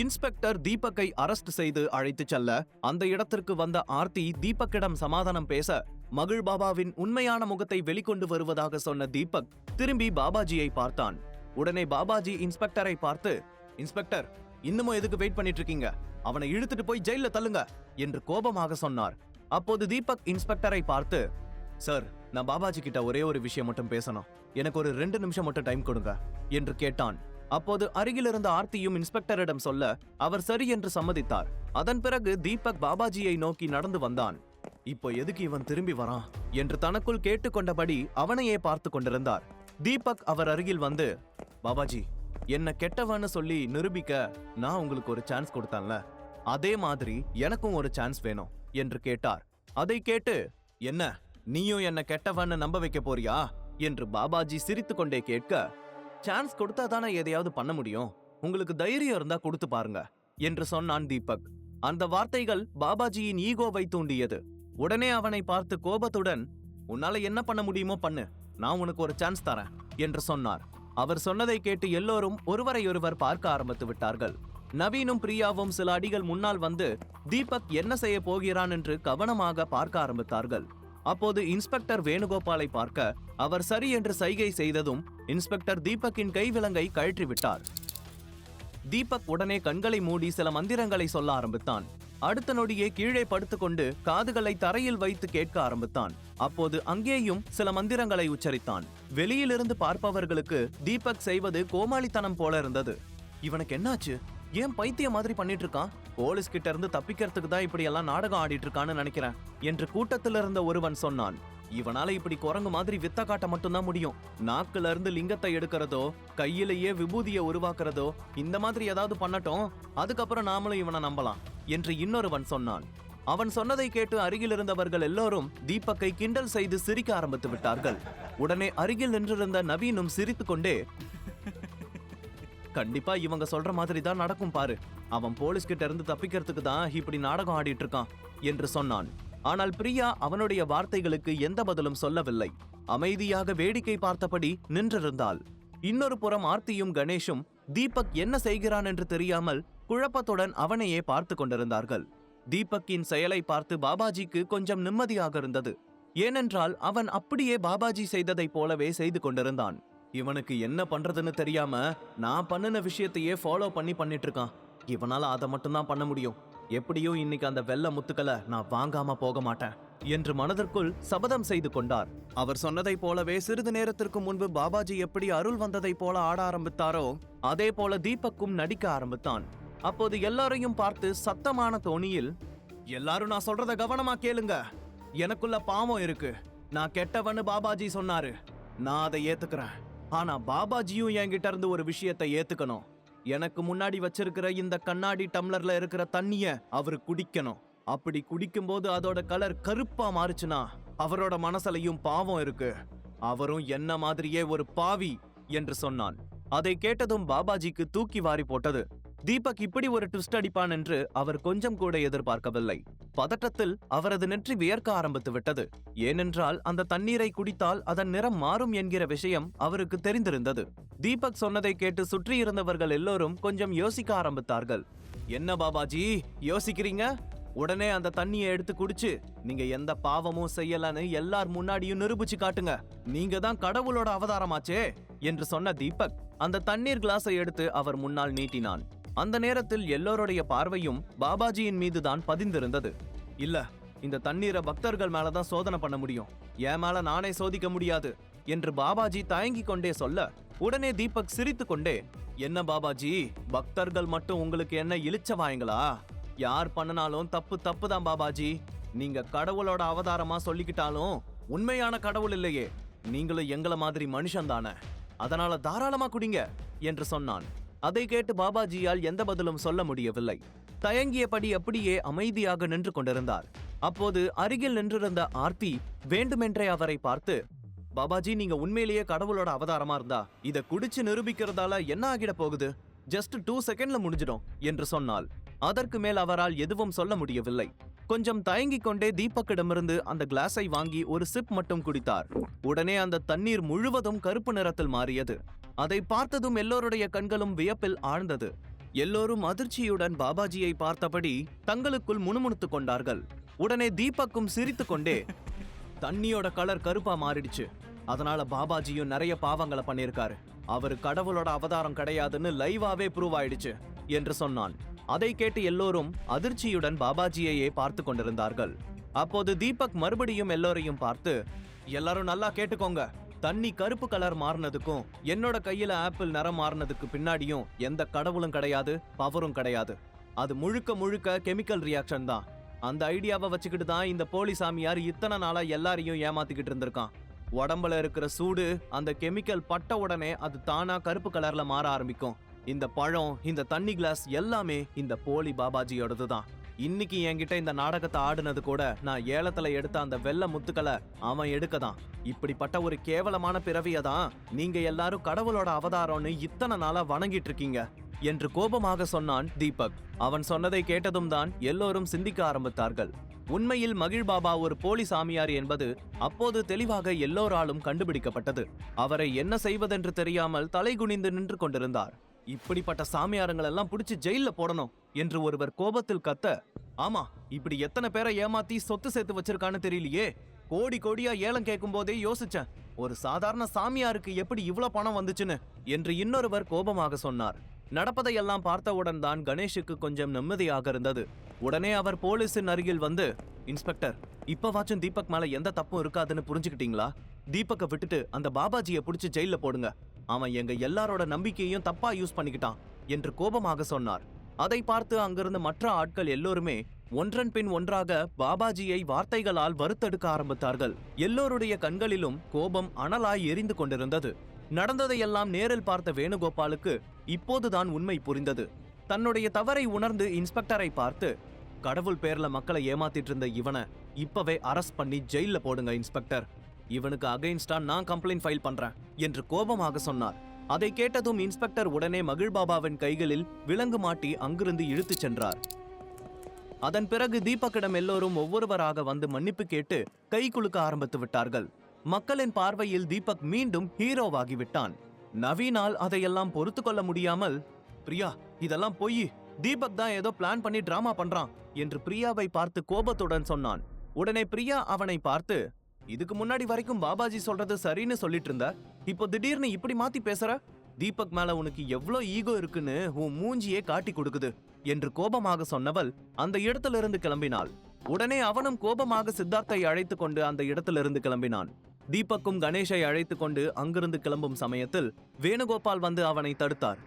Inspector தீபக்கை arrest செய்து அழைத்துச் செல்ல அந்த இடத்திற்கு வந்த ஆர்த்தி தீபக்கிடம் சமாதானம் பேச மகிழ் பாபாவின் உண்மையான முகத்தை வெளிக்கொண்டு வருவதாக சொன்ன தீபக் திரும்பி பாபாஜியை பார்த்தான். உடனே பாபாஜி இன்ஸ்பெக்டரை பார்த்து, இன்ஸ்பெக்டர், இன்னமும் எதுக்கு வெயிட் பண்ணிட்டு இருக்கீங்க? அவனை இழுத்துட்டு போய் ஜெயில தள்ளுங்க என்று கோபமாக சொன்னார். அப்போது தீபக் இன்ஸ்பெக்டரை பார்த்து, சார், நான் பாபாஜி கிட்ட ஒரே ஒரு விஷயம் மட்டும் பேசணும், எனக்கு ஒரு 2 நிமிஷம் மட்டும் டைம் கொடுங்க என்று கேட்டான். அப்போது அருகில் இருந்த ஆர்த்தியும் இன்ஸ்பெக்டரிடம் சொல்ல அவர் சரி என்று சம்மதித்தார். அதன் பிறகு தீபக் பாபாஜியை நோக்கி நடந்து வந்தான். இப்போ எதுக்கு இவன் திரும்பி வரான் என்று தனக்குள் கேட்டுக்கொண்டபடி அவனையே பார்த்து கொண்டிருந்தார். தீபக் அவர் அருகில் வந்து, பாபாஜி, என்ன கெட்டவன்னு சொல்லி நிரூபிக்க நான் உங்களுக்கு ஒரு சான்ஸ் கொடுத்தேன்ல, அதே மாதிரி எனக்கும் ஒரு சான்ஸ் வேணும் என்று கேட்டார். அதை கேட்டு, என்ன நீயும் என்ன கெட்டவன்னு நம்ப வைக்க போறியா என்று பாபாஜி சிரித்து கொண்டே கேட்க, சான்ஸ் கொடுத்தா தானே எதையாவது பண்ண முடியும், உங்களுக்கு தைரியம் இருந்தா கொடுத்து பாருங்க என்று சொன்னான் தீபக். அந்த வார்த்தைகள் பாபாஜியின் ஈகோவை தூண்டியது. உடனே அவனை பார்த்து கோபத்துடன், உன்னால என்ன பண்ண முடியுமோ பண்ணு, நான் உனக்கு ஒரு சான்ஸ் தரேன் என்று சொன்னார். அவர் சொன்னதை கேட்டு எல்லோரும் ஒருவரையொருவர் பார்க்க ஆரம்பித்து விட்டார்கள். நவீனும் பிரியாவும் சில அடிகள் முன்னால் வந்து தீபக் என்ன செய்ய போகிறான் என்று கவனமாக பார்க்க ஆரம்பித்தார்கள். அப்போது இன்ஸ்பெக்டர் வேணுகோபாலை பார்க்க அவர் சரி என்று சைகை செய்ததும் இன்ஸ்பெக்டர் தீபக்கின் கைவிலங்கை கழற்றி விட்டார். தீபக் உடனே கண்களை மூடி சில மந்திரங்களை சொல்ல ஆரம்பித்தான். அடுத்த நொடியே கீழே படுத்துக்கொண்டு காதுகளை தரையில் வைத்து கேட்க ஆரம்பித்தான். அப்போது அங்கேயும் சில மந்திரங்களை உச்சரித்தான். வெளியிலிருந்து பார்ப்பவர்களுக்கு தீபக் செய்வது கோமாளித்தனம் போல இருந்தது. இவனுக்கு என்னாச்சு? ஏன் பைத்திய மாதிரி பண்ணிட்டு இருக்கான்? போலீஸ் கிட்ட இருந்து தப்பிக்கிறதுக்கு தான் இப்படி எல்லாம் நாடகம் ஆடிட்டு இருக்கான்னு நினைக்கிறேன் என்று கூட்டத்தில் இருந்த ஒருவன் சொன்னான். இவனால இப்படி குரங்கு மாதிரி வித்த காட்ட மட்டும்தான் முடியும். நாக்குல இருந்து லிங்கத்தை எடுக்கிறதோ, கையிலேயே விபூதியை உருவாக்குறதோ, இந்த மாதிரி ஏதாவது பண்ணட்டும், அதுக்கப்புறம் நாமளும் இவனை நம்பலாம் என்று இன்னொருவன் சொன்னான். அவன் சொன்னதை கேட்டு அருகில் இருந்தவர்கள் எல்லோரும் தீபக்கை கிண்டல் செய்து சிரிக்க ஆரம்பித்து விட்டார்கள். உடனே அருகில் நின்றிருந்த நவீனும் சிரித்து கொண்டே, கண்டிப்பா இவங்க சொல்ற மாதிரி தான் நடக்கும் பாரு, அவன் போலீஸ் கிட்ட இருந்து தப்பிக்கிறதுக்கு தான் இப்படி நாடகம் ஆடிட்டு இருக்கான் என்று சொன்னான். ஆனால் பிரியா அவனுடைய வார்த்தைகளுக்கு எந்த பதிலும் சொல்லவில்லை. அமைதியாக வேடிக்கை பார்த்தபடி நின்றிருந்தாள். இன்னொரு புறம் ஆர்த்தியும் கணேஷும் தீபக் என்ன செய்கிறான் என்று தெரியாமல் குழப்பத்துடன் அவனையே பார்த்து கொண்டிருந்தார்கள். தீபக்கின் செயலை பார்த்து பாபாஜிக்கு கொஞ்சம் நிம்மதியாக இருந்தது. ஏனென்றால் அவன் அப்படியே பாபாஜி செய்ததை போலவே செய்து கொண்டிருந்தான். இவனுக்கு என்ன பண்றதுன்னு தெரியாம நான் பண்ணின விஷயத்தையே ஃபாலோ பண்ணிட்டு இருக்கான். இவனால அதை மட்டும்தான் பண்ண முடியும். எப்படியும் இன்னைக்கு அந்த வெள்ள முத்துக்களை நான் வாங்காம போக மாட்டேன் என்று மனதிற்குள் சபதம் செய்து கொண்டார். அவர் சொன்னதை போலவே சிறிது நேரத்திற்கு முன்பு பாபாஜி எப்படி அருள் வந்ததை போல ஆட ஆரம்பித்தாரோ அதே போல தீபக்கும் நடிக்க ஆரம்பித்தான். அப்போது எல்லாரையும் பார்த்து சத்தமான தோணியில், எல்லாரும் நான் சொல்றத கவனமா கேளுங்க. எனக்குள்ள பாவம் இருக்கு. நான் கெட்டவன்னு பாபாஜி சொன்னாரு. நான் அதை ஏத்துக்கிறேன். ஆனா பாபாஜியும் என்கிட்ட இருந்து ஒரு விஷயத்தை ஏத்துக்கணும். எனக்கு முன்னாடி வச்சிருக்கிற இந்த கண்ணாடி டம்ளர்ல இருக்கிற தண்ணிய அவரு குடிக்கணும். அப்படி குடிக்கும் போது அதோட கலர் கருப்பா மாறுச்சுன்னா அவரோட மனசுலயும் பாவம் இருக்கு. அவரும் என்ன மாதிரியே ஒரு பாவி என்று சொன்னான். அதை கேட்டதும் பாபாஜிக்கு தூக்கி வாரி போட்டது. தீபக் இப்படி ஒரு ட்விஸ்ட் அடிப்பான் என்று அவர் கொஞ்சம் கூட எதிர்பார்க்கவில்லை. பதட்டத்தில் அவரது நெற்றி வியர்க்க ஆரம்பித்து விட்டது. ஏனென்றால் அந்த தண்ணீரை குடித்தால் அதன் நிறம் மாறும் என்கிற விஷயம் அவருக்கு தெரிந்திருந்தது. தீபக் சொன்னதை கேட்டு சுற்றி இருந்தவர்கள் எல்லோரும் கொஞ்சம் யோசிக்க ஆரம்பித்தார்கள். என்ன பாபாஜி யோசிக்கிறீங்க? உடனே அந்த தண்ணியை எடுத்து குடிச்சு நீங்க எந்த பாவமும் செய்யலன்னு எல்லார் முன்னாடியும் நிரூபிச்சு காட்டுங்க. நீங்க தான் கடவுளோட அவதாரமாச்சே என்று சொன்ன தீபக் அந்த தண்ணீர் கிளாஸை எடுத்து அவர் முன்னால் நீட்டினான். அந்த நேரத்தில் எல்லோருடைய பார்வையும் பாபாஜியின் மீதுதான் பதிந்திருந்தது. இல்ல, இந்த தண்ணீரை பக்தர்கள் மேலதான் சோதனை பண்ண முடியும், என் மேல நானே சோதிக்க முடியாது என்று பாபாஜி தயங்கி கொண்டே சொல்ல, உடனே தீபக் சிரித்து கொண்டே, என்ன பாபாஜி, பக்தர்கள் மட்டும் உங்களுக்கு என்ன இழிச்சவாயங்களா? யார் பண்ணனாலும் தப்பு தப்பு தான் பாபாஜி. நீங்க கடவுளோட அவதாரமா சொல்லிக்கிட்டாலும் உண்மையான கடவுள் இல்லையே. நீங்களும் எங்களை மாதிரி மனுஷன் தானே, அதனால தாராளமா குடிங்க என்று சொன்னான். அதை கேட்டு பாபாஜியால் எந்த பதிலும் சொல்ல முடியவில்லை. தயங்கியபடி அப்படியே அமைதியாக நின்று கொண்டிருந்தார். அப்போது அருகில் நின்றிருந்த ஆர்த்தி வேண்டுமென்றே அவரை பார்த்து, பாபாஜி, நீங்க உண்மையிலேயே கடவுளோட அவதாரமா இருந்தா இதை குடிச்சு நிரூபிக்கிறதால என்ன ஆகிட போகுது? ஜஸ்ட் 2 செகண்ட்ல முடிஞ்சிடும் என்று சொன்னால் அதற்கு மேல் அவரால் எதுவும் சொல்ல முடியவில்லை. கொஞ்சம் தயங்கிக் கொண்டே தீபக்கிடமிருந்து அந்த கிளாஸை வாங்கி ஒரு சிப் மட்டும் குடித்தார். உடனே அந்த தண்ணீர் முழுவதும் கருப்பு நிறத்தில் மாறியது. அதை பார்த்ததும் எல்லோருடைய கண்களும் வியப்பில் ஆழ்ந்தது. எல்லோரும் அதிர்ச்சியுடன் பாபாஜியை பார்த்தபடி தங்களுக்குள் முணுமுணுத்துக் கொண்டார்கள். உடனே தீபக்கும் சிரித்துக்கொண்டே, தண்ணியோட கலர் கருப்பா மாறிடுச்சு, அதனால பாபாஜியும் நிறைய பாவங்களை பண்ணிருக்காரு, அவரு கடவுளோட அவதாரம் கிடையாதுன்னு லைவாவே ப்ரூவ் ஆயிடுச்சு என்று சொன்னான். அதை கேட்டு எல்லோரும் அதிர்ச்சியுடன் பாபாஜியையே பார்த்து கொண்டிருந்தார்கள். அப்போது தீபக் மறுபடியும் எல்லோரையும் பார்த்து, எல்லாரும் நல்லா கேட்டுக்கோங்க, தண்ணி கருப்பு கலர் மாறினதுக்கும் என்னோட கையில ஆப்பிள் நிறம் மாறினதுக்கு பின்னாடியும் எந்த கடவுளும் கிடையாது, பவரும் கிடையாது. அது முழுக்க முழுக்க கெமிக்கல் ரியாக்ஷன் தான். அந்த ஐடியாவை வச்சுக்கிட்டு தான் இந்த போலி சாமியார் இத்தனை நாளா எல்லாரையும் ஏமாத்திக்கிட்டு இருந்திருக்கான். உடம்புல இருக்கிற சூடு அந்த கெமிக்கல் பட்ட உடனே அது தானா கருப்பு கலர்ல மாற ஆரம்பிக்கும். இந்த பழம், இந்த தண்ணி கிளாஸ் எல்லாமே இந்த போலி பாபாஜியோடது தான். இன்னைக்கு என்கிட்ட இந்த நாடகத்தை ஆடுனது கூட நான் ஏலத்துல எடுத்த அந்த வெள்ளை முத்துக்களை அவன் எடுக்கதான். இப்படிப்பட்ட ஒரு கேவலமான பிறவியை தான் நீங்க எல்லாரும் கடவுளோட அவதாரம்னு இத்தனை நாளா வணங்கிட்டு இருக்கீங்க என்று கோபமாக சொன்னான் தீபக். அவன் சொன்னதை கேட்டதும் தான் எல்லோரும் சிந்திக்க ஆரம்பித்தார்கள். உண்மையில் மகிழ் பாபா ஒரு போலி சாமியார் என்பது அப்போது தெளிவாக எல்லோராலும் கண்டுபிடிக்கப்பட்டது. அவரை என்ன செய்வதென்று தெரியாமல் தலைகுனிந்து நின்று கொண்டிருந்தார். இப்படிப்பட்ட சாமியாரங்கள் எல்லாம் பிடிச்சு ஜெயில போடணும் என்று ஒருவர் கோபத்தில் கத்த, ஆமா, இப்படி எத்தனை பேரை ஏமாத்தி சொத்து சேர்த்து வச்சிருக்கான்னு தெரியலையே, கோடி கோடியா ஏலம் கேட்கும் போதே யோசிச்சேன், ஒரு சாதாரண சாமியாருக்கு எப்படி இவ்வளவு பணம் வந்துச்சுன்னு என்று இன்னொருவர் கோபமாக சொன்னார். நடப்பதையெல்லாம் பார்த்தவுடன் தான் கணேஷுக்கு கொஞ்சம் நிம்மதியாக இருந்தது. உடனே அவர் போலீஸின் அருகில் வந்து, இன்ஸ்பெக்டர், இப்பவாச்சும் தீபக் மேல எந்த தப்பும் இருக்காதுன்னு புரிஞ்சுக்கிட்டீங்களா? தீபக்கை விட்டுட்டு அந்த பாபாஜியை பிடிச்சு ஜெயில போடுங்க, அவன் எங்க எல்லாரோட நம்பிக்கையையும் தப்பா யூஸ் பண்ணிக்கிட்டான் என்று கோபமாக சொன்னார். அதை பார்த்து அங்கிருந்த மற்ற ஆட்கள் எல்லோருமே ஒன்றன் பின் ஒன்றாக பாபாஜியை வார்த்தைகளால் வறுத்தெடுக்க ஆரம்பித்தார்கள். எல்லோருடைய கண்களிலும் கோபம் அனலாய் எரிந்து கொண்டிருந்தது. நடந்ததையெல்லாம் நேரில் பார்த்த வேணுகோபாலுக்கு இப்போதுதான் உண்மை புரிந்தது. தன்னுடைய தவறை உணர்ந்து இன்ஸ்பெக்டரை பார்த்து, கடவுள் பேர்ல மக்களை ஏமாத்திட்டு இருந்த இவனை இப்பவே அரெஸ்ட் பண்ணி ஜெயில போடுங்க இன்ஸ்பெக்டர், இவனுக்கு அகைன்ஸ்டா நான் கம்ப்ளைண்ட் ஃபைல் பண்றேன் என்று கோபமாக சொன்னார். அதை கேட்டதும் இன்ஸ்பெக்டர் உடனே மகிழ் பாபாவின் கைகளில் விலங்கு மாட்டி அங்கிருந்து இழுத்துச் சென்றார். அதன் பிறகு தீபக்கிடம் எல்லோரும் ஒவ்வொருவராக வந்து மன்னிப்பு கேட்டு கை குலுக்க ஆரம்பித்து விட்டார்கள். மக்களின் பார்வையில் தீபக் மீண்டும் ஹீரோவாகி விட்டான். நவீனால் அதையெல்லாம் பொறுத்து கொள்ள முடியாமல், பிரியா, இதெல்லாம் பொய், தீபக் தான் ஏதோ பிளான் பண்ணி டிராமா பண்றான் என்று பிரியாவை பார்த்து கோபத்துடன் சொன்னான். உடனே பிரியா அவனை பார்த்து, இதுக்கு முன்னாடி வரைக்கும் பாபாஜி சொல்றது சரின்னு சொல்லிட்டு இருந்த, இப்போ திடீர்னு இப்படி மாத்தி பேசுற, தீபக் மேல உனக்கு எவ்வளோ ஈகோ இருக்குன்னு உன் மூஞ்சியே காட்டி கொடுக்குது என்று கோபமாக சொன்னவள் அந்த இடத்திலிருந்து கிளம்பினாள். உடனே அவனும் கோபமாக சித்தார்த்தை அழைத்து கொண்டு அந்த இடத்திலிருந்து கிளம்பினான். தீபக்கும் கணேஷை அழைத்து கொண்டு அங்கிருந்து கிளம்பும் சமயத்தில் வேணுகோபால் வந்து அவனை தடுத்தார்.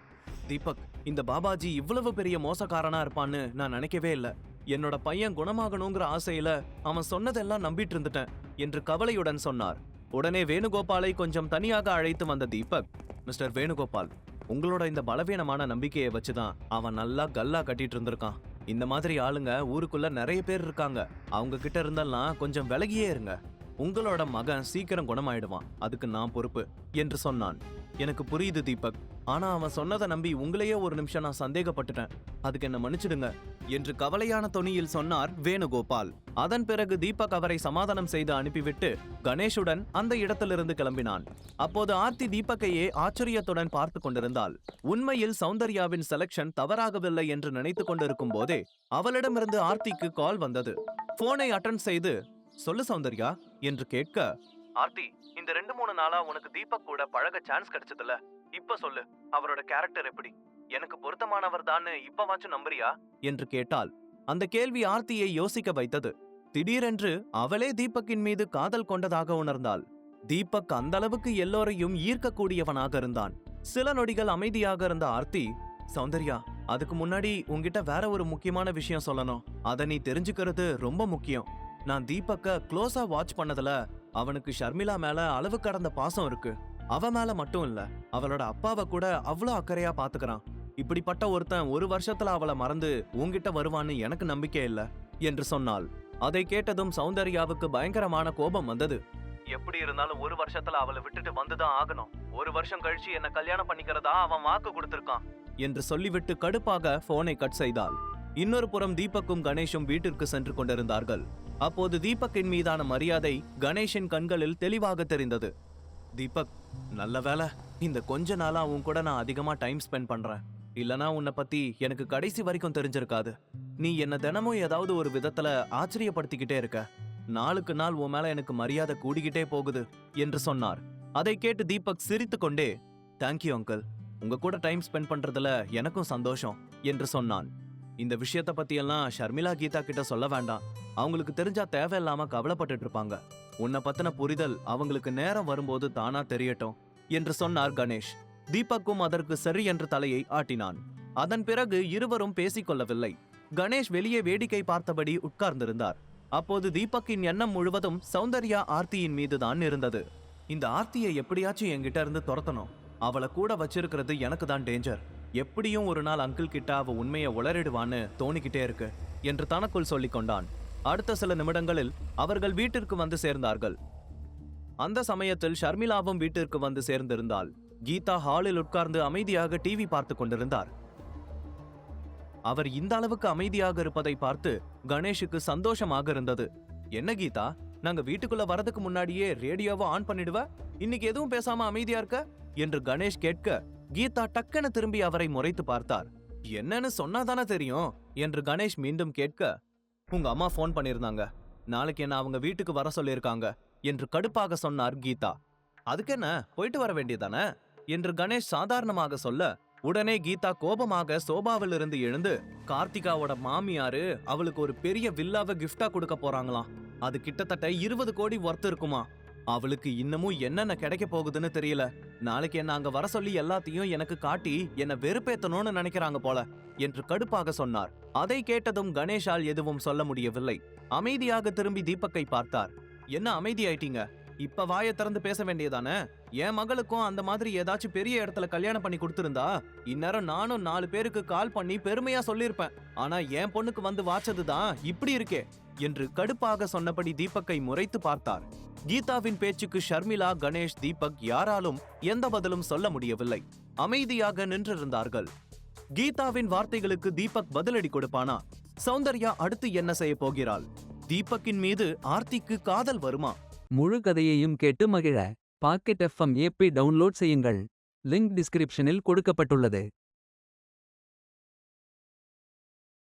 தீபக், இந்த பாபாஜி இவ்வளவு பெரிய மோசக்காரனா இருப்பான்னு நான் நினைக்கவே இல்லை. என்னோட பையன் குணமாகணுங்கிற ஆசையில அவன் சொன்னதெல்லாம் நம்பிட்டு இருந்துட்டேன் என்று கவலையுடன் சொன்னார். உடனே வேணுகோபாலை கொஞ்சம் தனியாக அழைத்து வந்த தீபக், மிஸ்டர் வேணுகோபால், உங்களோட இந்த பலவீனமான நம்பிக்கையை வச்சுதான் அவன் நல்லா கல்லா கட்டிட்டு இருந்திருக்கான். இந்த மாதிரி ஆளுங்க ஊருக்குள்ள நிறைய பேர் இருக்காங்க, அவங்க கிட்ட இருந்தெல்லாம் கொஞ்சம் விலகியே இருங்க. உங்களோட மகன் சீக்கிரம் குணமாயிடுவான், அதுக்கு நான் பொறுப்பு என்று சொன்னான். எனக்கு புரியுது தீபக், ஆனா அவன் சொன்னதை நம்பி உங்களையே ஒரு நிமிஷம் நான் சந்தேகப்பட்டுட்டேன், அதுக்கு என்ன மன்னிச்சிடுங்க என்று கவலையான தொனியில் சொன்னார் வேணுகோபால். அதன் பிறகு தீபக் அவரை சமாதானம் செய்து அனுப்பிவிட்டு கணேஷுடன் அந்த இடத்திலிருந்து கிளம்பினான். அப்போது ஆர்த்தி தீபக்கையே ஆச்சரியத்துடன் பார்த்து கொண்டிருந்தாள். உண்மையில் சௌந்தர்யாவின் செலக்ஷன் தவறாகவில்லை என்று நினைத்துக் கொண்டிருக்கும் போதே அவளிடமிருந்து ஆர்த்திக்கு கால் வந்தது. போனை அட்டெண்ட் செய்து, சொல்லு சௌந்தர்யா என்று கேட்க, ஆர்த்தி, இந்த 2-3 நாளா உனக்கு தீபக் கூட பழக சான்ஸ் கிடைச்சதுல, இப்ப சொல்லு, அவரோட கேரக்டர் எப்படி, எனக்கு பொருத்தமானவர் தான் இப்பவாச்சும் நம்புறியா என்று கேட்டாள். அந்த கேள்வி ஆர்த்தியை யோசிக்க வைத்தது. திடீரென்று அவளே தீபக்கின் மீது காதல் கொண்டதாக உணர்ந்தாள். தீபக் அந்த அளவுக்கு எல்லோரையும் ஈர்க்கக்கூடியவனாக இருந்தான். சில நொடிகள் அமைதியாக இருந்த ஆர்த்தி, சௌந்தர்யா, அதுக்கு முன்னாடி உன்கிட்ட வேற ஒரு முக்கியமான விஷயம் சொல்லணும், அதை நீ தெரிஞ்சுக்கிறது ரொம்ப முக்கியம். நான் தீபக்க க்ளோஸா வாட்ச் பண்ணதுல அவனுக்கு ஷர்மிளா மேல அளவு கடந்த பாசம் இருக்கு. அவ மேல மட்டும் இல்ல, அவளோட அப்பாவை கூட அவ்வளோ அக்கறையா பாத்துக்கிறான். இப்படிப்பட்ட ஒருத்தன் 1 வருஷத்துல அவளை மறந்து உன்கிட்ட வருவான்னு எனக்கு நம்பிக்கை இல்ல என்று சொன்னாள். அதை கேட்டதும் சௌந்தர்யாவுக்கு பயங்கரமான கோபம் வந்தது. எப்படி இருந்தாலும் 1 வருஷத்துல அவளை விட்டுட்டு வந்துதான் ஆகணும். 1 வருஷம் கழிச்சு என்ன கல்யாணம் பண்ணிக்கிறதா அவன் வாக்கு கொடுத்திருக்கான் என்று சொல்லிவிட்டு கடுப்பாக போனை கட் செய்தாள். இன்னொரு புறம் தீபக்கும் கணேஷும் வீட்டிற்கு சென்று கொண்டிருந்தார்கள். அப்போது தீபக்கின் மீதான மரியாதை கணேஷின் கண்களில் தெளிவாக தெரிந்தது. தீபக், நல்ல வேலை, இந்த கொஞ்ச நாளா உன் கூட நான் அதிகமா டைம் ஸ்பெண்ட் பண்றேன். இல்லனா உன்னை பத்தி எனக்கு கடைசி வரைக்கும் தெரிஞ்சிருக்காது. நீ என்ன தினமும் ஏதாவது ஒரு விதத்துல ஆச்சரியப்படுத்திக்கிட்டே இருக்க. நாளுக்கு நாள் உன் மேல எனக்கு மரியாதை கூடிக்கிட்டே போகுது என்று சொன்னார். அதை கேட்டு தீபக் சிரித்துக்கொண்டே, தேங்க்யூ அங்கிள், உங்க கூட டைம் ஸ்பெண்ட் பண்றதுல எனக்கும் சந்தோஷம் என்று சொன்னான். இந்த விஷயத்த பத்தியெல்லாம் ஷர்மிளா கீதா கிட்ட சொல்ல வேண்டாம். அவங்களுக்கு தெரிஞ்சா தேவையில்லாம கவலைப்பட்டுட்டு இருப்பாங்க. உன்னை பத்தின புரிதல் அவங்களுக்கு நேரம் வரும்போது தானா தெரியட்டும் என்று சொன்னார் கணேஷ். தீபக்கும் அதற்கு சரி என்று தலையை ஆட்டினான். அதன் பிறகு இருவரும் பேசிக்கொள்ளவில்லை. கணேஷ் வெளியே வேடிக்கை பார்த்தபடி உட்கார்ந்திருந்தார். அப்போது தீபக்கின் எண்ணம் முழுவதும் சௌந்தர்யா ஆர்த்தியின் மீதுதான் இருந்தது. இந்த ஆர்த்தியை எப்படியாச்சும் என்கிட்ட இருந்து துரத்தணும். அவளை கூட வச்சிருக்கிறது எனக்கு தான் டேஞ்சர். எப்படியும் ஒரு நாள் அங்கிள் கிட்ட அவ உண்மையை உளறிடுவான்னு தோணிக்கிட்டே இருக்கு என்று தனக்குள் சொல்லிக் கொண்டான். அடுத்த சில நிமிடங்களில் அவர்கள் வீட்டிற்கு வந்து சேர்ந்தார்கள். அந்த சமயத்தில் ஷர்மிளாவும் வீட்டிற்கு வந்து சேர்ந்திருந்தாள். கீதா ஹாலில் உட்கார்ந்து அமைதியாக டிவி பார்த்து கொண்டிருந்தார். அவர் இந்த அளவுக்கு அமைதியாக இருப்பதை பார்த்து கணேஷுக்கு சந்தோஷமாக இருந்தது. என்ன கீதா, நாங்க வீட்டுக்குள்ள வரதுக்கு முன்னாடியே ரேடியோவை ஆன் பண்ணிடுவ, இன்னைக்கு எதுவும் பேசாம அமைதியா இருக்க என்று கணேஷ் கேட்க, கீதா டக்குன்னு திரும்பி அவரை முறைத்து பார்த்தார். என்னன்னு சொன்னாதானே தெரியும் என்று கணேஷ் மீண்டும் கேட்க, உங்க அம்மா போன் பண்ணிருந்தாங்க, நாளைக்கு என்ன அவங்க வீட்டுக்கு வர சொல்லியிருக்காங்க என்று கடுப்பாக சொன்னார் கீதா. அதுக்கு என்ன, போயிட்டு வர வேண்டியதானே என்று கணேஷ் சாதாரணமாக சொல்ல, உடனே கீதா கோபமாக சோபாவில் இருந்து எழுந்து, கார்த்திகாவோட மாமியாரு அவளுக்கு ஒரு பெரிய வில்லாவை கிஃப்டா கொடுக்க போறாங்களாம். அது கிட்டத்தட்ட 20 கோடி ஒர்த் இருக்குமா. அவளுக்கு இன்னமும் என்னென்ன கிடைக்க போகுதுன்னு தெரியல. நாளைக்கு என்ன அங்க வர சொல்லி எல்லாத்தையும் எனக்கு காட்டி என்ன வெறுப்பேத்தணும்னு நினைக்கிறாங்க போல என்று கடுப்பாக சொன்னார். அதை கேட்டதும் கணேஷால் எதுவும் சொல்ல முடியவில்லை. அமைதியாக திரும்பி தீபக்கை பார்த்தார். என்ன அமைதியாயிட்டீங்க? இப்ப வாயை திறந்து பேச வேண்டியதானே? என் மகளுக்கும் அந்த மாதிரி ஏதாச்சும் பெரிய இடத்துல கல்யாணம் பண்ணி கொடுத்திருந்தா இந்நேரம் நானும் 4 பேருக்கு கால் பண்ணி பெருமையா சொல்லிருப்பேன். ஆனா என் பொண்ணுக்கு வந்து வாச்சதுதான் இப்படி இருக்கே என்று கடுப்பாக சொன்னபடி தீபக்கை முறைத்து பார்த்தார். கீதாவின் பேச்சுக்கு ஷர்மிளா, கணேஷ், தீபக் யாராலும் எந்த பதிலும் சொல்ல முடியவில்லை. அமைதியாக நின்றிருந்தார்கள். கீதாவின் வார்த்தைகளுக்கு தீபக் பதிலடி கொடுப்பானா? சௌந்தர்யா அடுத்து என்ன செய்ய போகிறாள்? தீபக்கின் மீது ஆர்த்திக்கு காதல் வருமா? முழு கதையையும் கேட்டு மகிழ பாக்கெட் FM ஏப்பை டவுன்லோட் செய்யுங்கள். லிங்க் டிஸ்கிரிப்ஷனில் கொடுக்கப்பட்டுள்ளது.